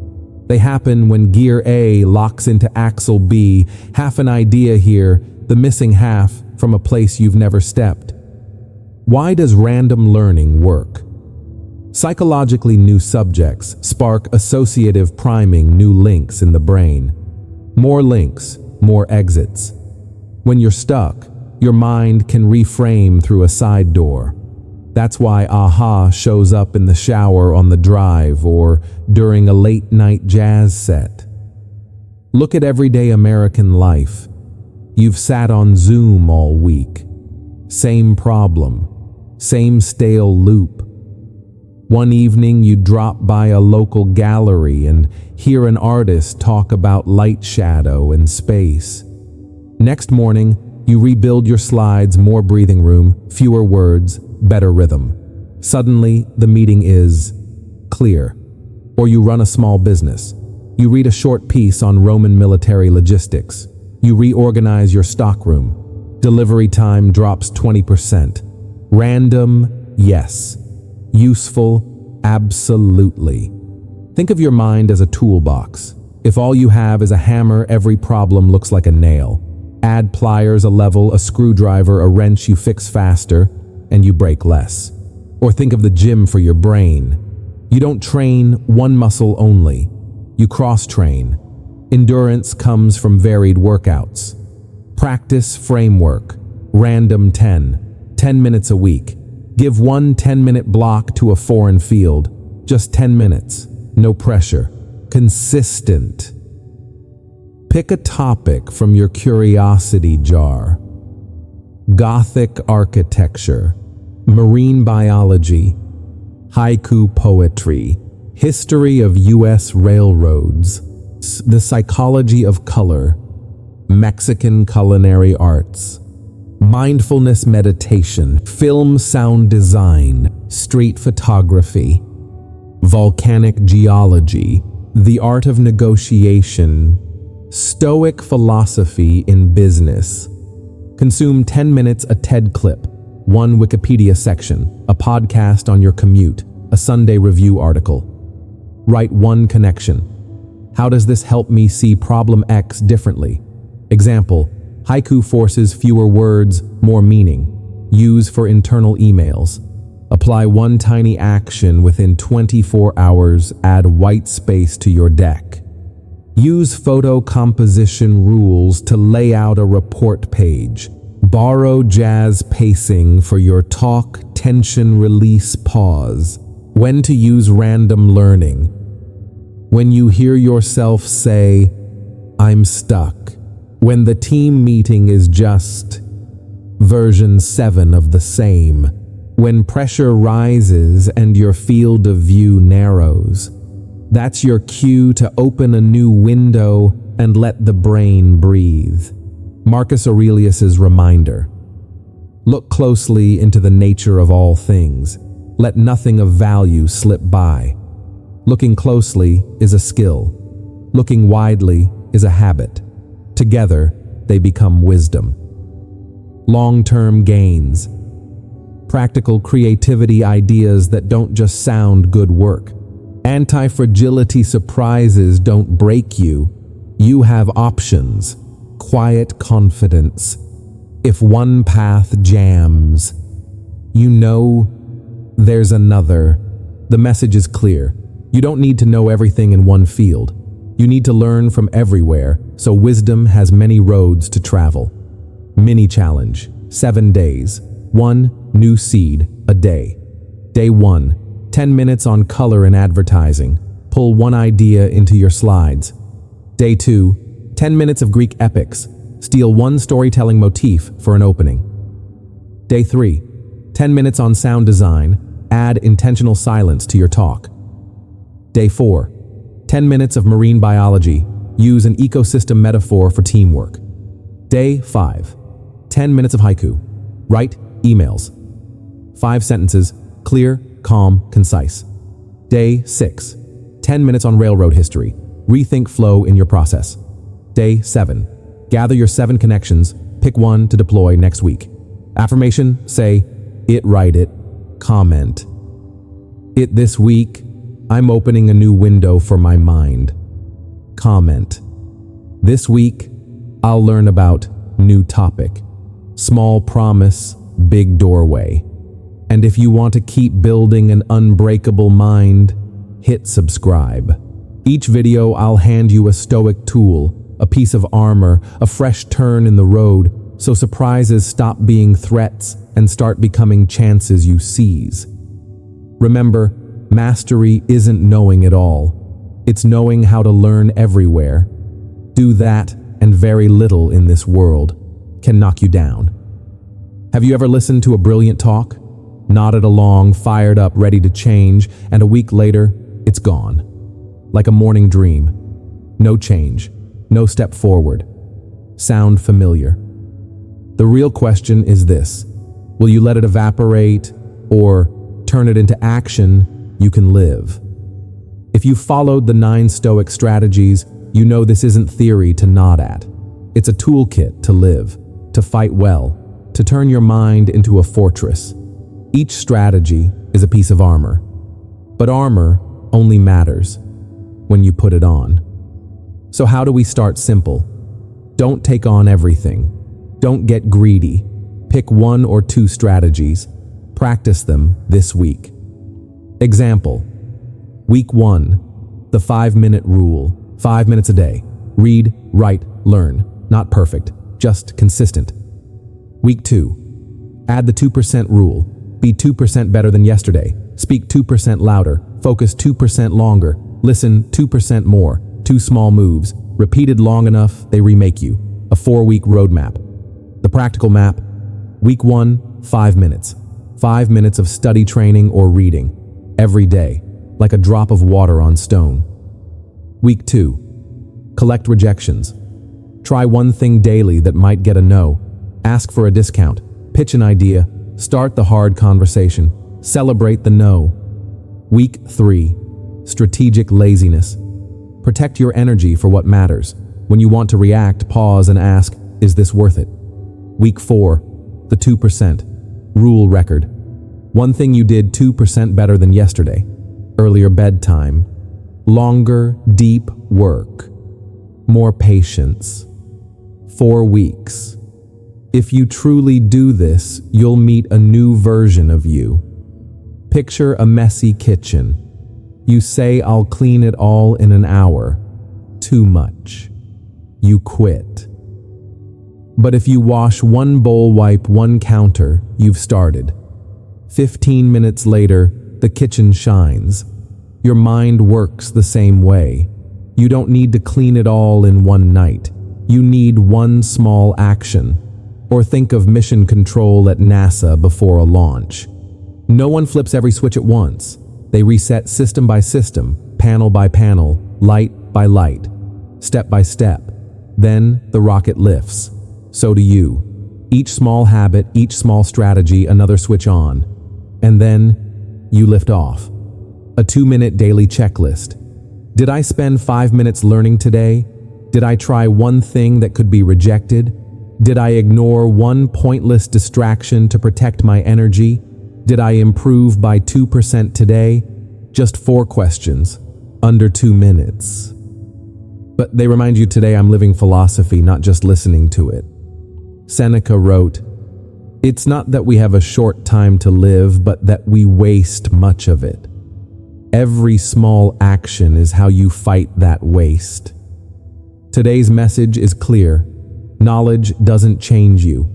[SPEAKER 1] They happen when gear A locks into axle B, half an idea here, the missing half from a place you've never stepped. Why does random learning work? Psychologically, new subjects spark associative priming, new links in the brain. More links, more exits. When you're stuck, your mind can reframe through a side door. That's why aha shows up in the shower on the drive or during a late-night jazz set. Look at everyday American life. You've sat on Zoom all week. Same problem, same stale loop. One evening you drop by a local gallery and hear an artist talk about light, shadow, and space. Next morning, you rebuild your slides, more breathing room, fewer words, better rhythm. Suddenly, the meeting is clear. Or you run a small business. You read a short piece on Roman military logistics. You reorganize your stockroom. Delivery time drops 20%. Random, yes. Useful, absolutely. Think of your mind as a toolbox. If all you have is a hammer, every problem looks like a nail. Add pliers, a level, a screwdriver, a wrench, you fix faster, and you break less. Or think of the gym for your brain. You don't train one muscle only. You cross-train. Endurance comes from varied workouts. Practice framework. Random 10 minutes a week. Give one 10-minute block to a foreign field. Just 10 minutes. No pressure. Consistent. Pick a topic from your curiosity jar. Gothic architecture, marine biology, haiku poetry, history of U.S. railroads, the psychology of color, Mexican culinary arts, mindfulness meditation, film sound design, street photography, volcanic geology, the art of negotiation, Stoic philosophy in business. Consume 10 minutes a TED clip, one Wikipedia section, a podcast on your commute, a Sunday review article. Write one connection. How does this help me see problem X differently? Example, haiku forces fewer words, more meaning. Use for internal emails. Apply one tiny action within 24 hours, add white space to your deck. Use photo composition rules to lay out a report page. Borrow jazz pacing for your talk, tension release pause. When to use random learning. When you hear yourself say, "I'm stuck." When the team meeting is just version 7 of the same. When pressure rises and your field of view narrows. That's your cue to open a new window and let the brain breathe. Marcus Aurelius's reminder. Look closely into the nature of all things. Let nothing of value slip by. Looking closely is a skill. Looking widely is a habit. Together, they become wisdom. Long-term gains. Practical creativity ideas that don't just sound good work. Anti-fragility surprises don't break you. You have options. Quiet confidence. If one path jams, you know there's another. The message is clear. You don't need to know everything in one field. You need to learn from everywhere, so wisdom has many roads to travel. Mini challenge, 7 days. 1 new seed a day. Day 1, 10 minutes on color and advertising. Pull one idea into your slides. Day 2, 10 minutes of Greek epics. Steal one storytelling motif for an opening. Day 3, 10 minutes on sound design. Add intentional silence to your talk. Day 4, 10 minutes of marine biology. Use an ecosystem metaphor for teamwork. Day 5, 10 minutes of haiku. Write emails. 5 sentences, clear, calm, concise. Day 6, 10 minutes on railroad history. Rethink flow in your process. Day 7, gather your 7 connections, pick one to deploy next week. Affirmation, say, it, write it, comment. It this week, I'm opening a new window for my mind. Comment. This week, I'll learn about new topic. Small promise, big doorway. And if you want to keep building an unbreakable mind, hit subscribe. Each video, I'll hand you a Stoic tool, a piece of armor, a fresh turn in the road, so surprises stop being threats and start becoming chances you seize. Remember, mastery isn't knowing it all. It's knowing how to learn everywhere. Do that, and very little in this world can knock you down. Have you ever listened to a brilliant talk? Nodded along, fired up, ready to change, and a week later, it's gone. Like a morning dream. No change, no step forward. Sound familiar? The real question is this: will you let it evaporate or turn it into action you can live? If you followed the 9 Stoic strategies, you know this isn't theory to nod at. It's a toolkit to live, to fight well, to turn your mind into a fortress. Each strategy is a piece of armor, but armor only matters when you put it on. So how do we start simple? Don't take on everything. Don't get greedy. Pick 1 or 2 strategies. Practice them this week. Example: Week 1, the 5-minute rule. 5 minutes a day. Read, write, learn. Not perfect, just consistent. Week 2, add the 2% rule. Be 2% better than yesterday. Speak 2% louder. Focus 2% longer. Listen 2% more. 2 small moves. Repeated long enough, they remake you. A 4-week roadmap. The practical map: Week 1, 5 minutes. 5 minutes of study, training, or reading. Every day, like a drop of water on stone. Week 2, collect rejections. Try one thing daily that might get a no. Ask for a discount. Pitch an idea. Start the hard conversation. Celebrate the no. Week 3. Strategic laziness. Protect your energy for what matters. When you want to react, pause and ask, is this worth it? Week 4. The 2%. Rule record. One thing you did 2% better than yesterday. Earlier bedtime. Longer, deep work. More patience. 4 weeks. If you truly do this, you'll meet a new version of you. Picture a messy kitchen. You say, I'll clean it all in an hour. Too much. You quit. But if you wash one bowl, wipe one counter, you've started. 15 minutes later, the kitchen shines. Your mind works the same way. You don't need to clean it all in one night. You need one small action. Or think of mission control at NASA before a launch. No one flips every switch at once. They reset system by system, panel by panel, light by light, step by step. Then the rocket lifts. So do you. Each small habit, each small strategy, another switch on. And then you lift off. A 2-minute daily checklist. Did I spend 5 minutes learning today? Did I try one thing that could be rejected? Did I ignore one pointless distraction to protect my energy? Did I improve by 2% today? Just 4 questions, under 2 minutes. But they remind you today I'm living philosophy, not just listening to it. Seneca wrote, "It's not that we have a short time to live, but that we waste much of it. Every small action is how you fight that waste." Today's message is clear. Knowledge doesn't change you.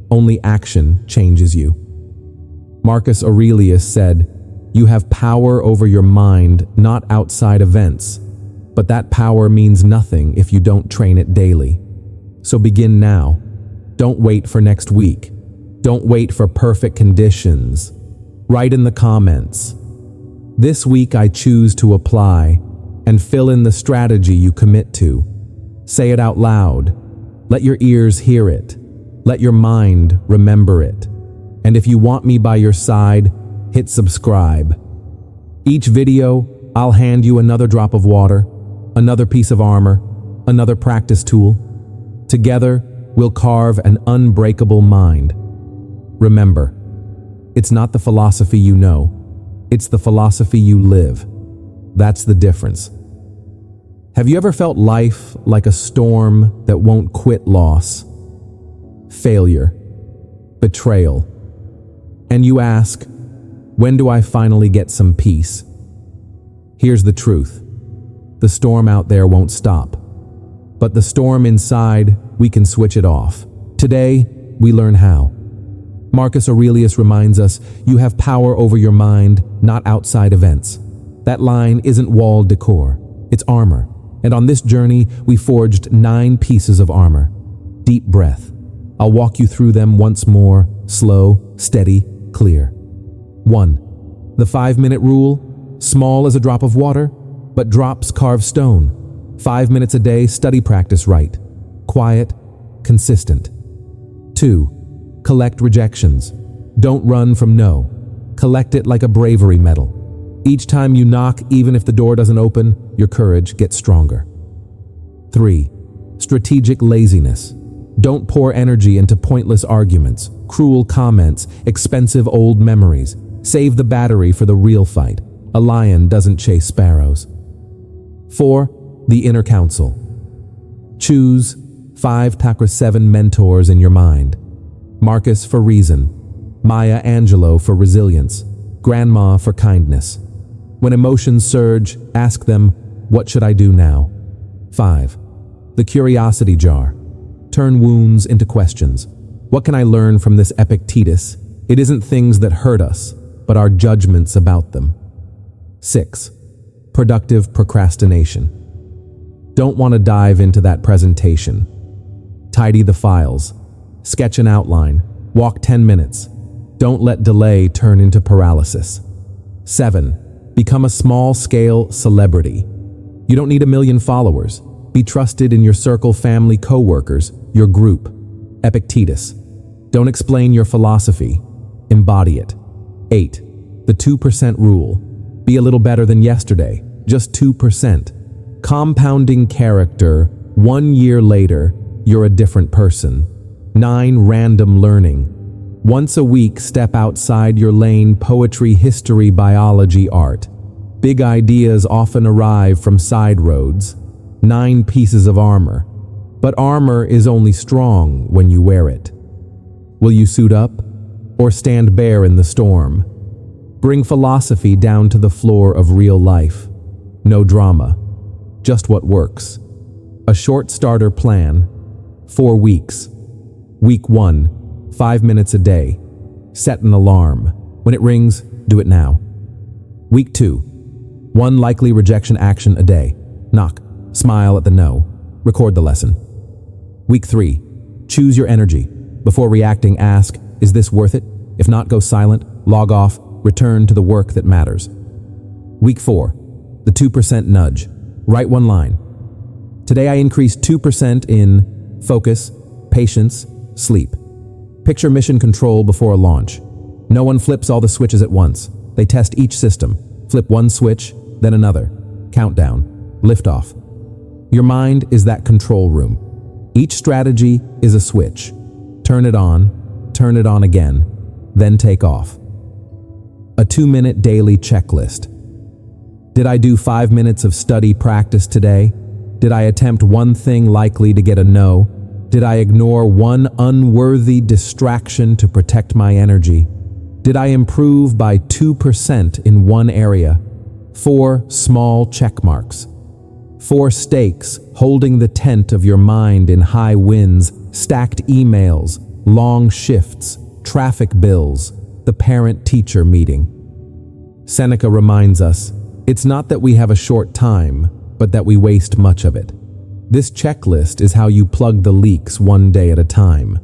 [SPEAKER 1] Only action changes you. Marcus Aurelius said, "You have power over your mind, not outside events. But that power means nothing if you don't train it daily. So begin now. Don't wait for next week. Don't wait for perfect conditions. Write in the comments, "This week I choose to apply," and fill in the strategy you commit to. Say it out loud. Let your ears hear it. Let your mind remember it. And if you want me by your side, hit subscribe. Each video, I'll hand you another drop of water, another piece of armor, another practice tool. Together, we'll carve an unbreakable mind. Remember, it's not the philosophy you know, it's the philosophy you live. That's the difference. Have you ever felt life like a storm that won't quit? Loss, failure, betrayal. And you ask, when do I finally get some peace? Here's the truth. The storm out there won't stop. But the storm inside, we can switch it off. Today, we learn how. Marcus Aurelius reminds us, you have power over your mind, not outside events. That line isn't walled decor, it's armor. And on this journey, we forged 9 pieces of armor. Deep breath. I'll walk you through them once more, slow, steady, clear. 1. The 5-minute rule, small as a drop of water, but drops carve stone. 5 minutes a day, study practice right. Quiet, consistent. 2. Collect rejections. Don't run from no. Collect it like a bravery medal. Each time you knock, even if the door doesn't open, your courage gets stronger. 3. Strategic laziness. Don't pour energy into pointless arguments, cruel comments, expensive old memories. Save the battery for the real fight. A lion doesn't chase sparrows. 4. The inner counsel. Choose 5 to 7 mentors in your mind. Marcus for reason, Maya Angelou for resilience, Grandma for kindness. When emotions surge, ask them, what should I do now? 5. The curiosity jar. Turn wounds into questions. What can I learn from this Epictetus? It isn't things that hurt us, but our judgments about them. 6. Productive procrastination. Don't want to dive into that presentation. Tidy the files. Sketch an outline. Walk 10 minutes. Don't let delay turn into paralysis. 7. Become a small-scale celebrity. You don't need 1 million followers. Be trusted in your circle, family, co-workers, your group. Epictetus. Don't explain your philosophy. Embody it. 8. The 2% rule. Be a little better than yesterday. Just 2%. Compounding character. 1 year later, you're a different person. 9. Random learning. Once a week, step outside your lane. Poetry, history, biology, art. Big ideas often arrive from side roads. 9 pieces of armor. But armor is only strong when you wear it. Will you suit up or stand bare in the storm? Bring philosophy down to the floor of real life. No drama, just what works. A short starter plan. 4 weeks. Week 1, 5 minutes a day. Set an alarm. When it rings, do it now. Week 2, 1 likely rejection action a day. Knock, smile at the no. Record the lesson. Week 3, choose your energy. Before reacting, ask, is this worth it? If not, go silent, log off, return to the work that matters. Week 4, the 2% nudge. Write 1 line. Today I increased 2% in focus, patience, sleep. Picture mission control before a launch. No one flips all the switches at once. They test each system. Flip 1 switch, then another. Countdown. Liftoff. Your mind is that control room. Each strategy is a switch. Turn it on again, then take off. A 2-minute daily checklist. Did I do 5 minutes of study practice today? Did I attempt 1 thing likely to get a no? Did I ignore 1 unworthy distraction to protect my energy? Did I improve by 2% in 1 area? 4 small check marks. 4 stakes holding the tent of your mind in high winds, stacked emails, long shifts, traffic bills, the parent-teacher meeting. Seneca reminds us, it's not that we have a short time, but that we waste much of it. This checklist is how you plug the leaks 1 day at a time.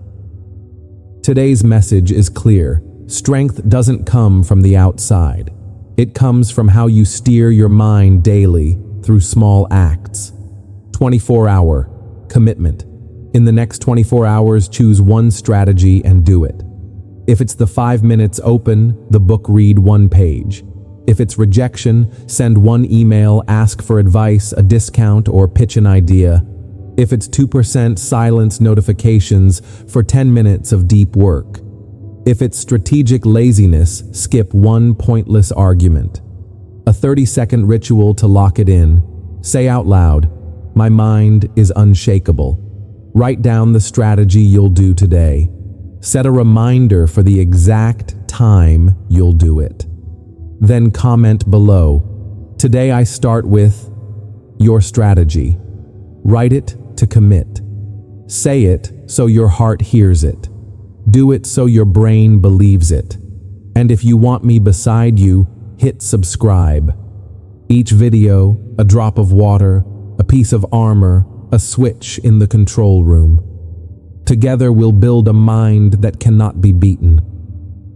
[SPEAKER 1] Today's message is clear. Strength doesn't come from the outside. It comes from how you steer your mind daily through small acts. 24-hour commitment. In the next 24 hours, choose 1 strategy and do it. If it's the 5 minutes, open the book, read 1 page. If it's rejection, send 1 email, ask for advice, a discount, or pitch an idea. If it's 2%, silence notifications for 10 minutes of deep work. If it's strategic laziness, skip 1 pointless argument. A 30-second ritual to lock it in. Say out loud, my mind is unshakable. Write down the strategy you'll do today. Set a reminder for the exact time you'll do it. Then comment below. Today I start with your strategy. Write it to commit. Say it so your heart hears it. Do it so your brain believes it. And if you want me beside you, hit subscribe. Each video, a drop of water, a piece of armor, a switch in the control room. Together we'll build a mind that cannot be beaten.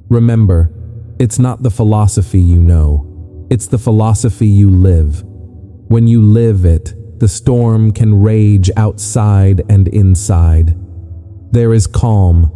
[SPEAKER 1] Remember, it's not the philosophy you know, it's the philosophy you live. When you live it, the storm can rage outside and inside. There is calm,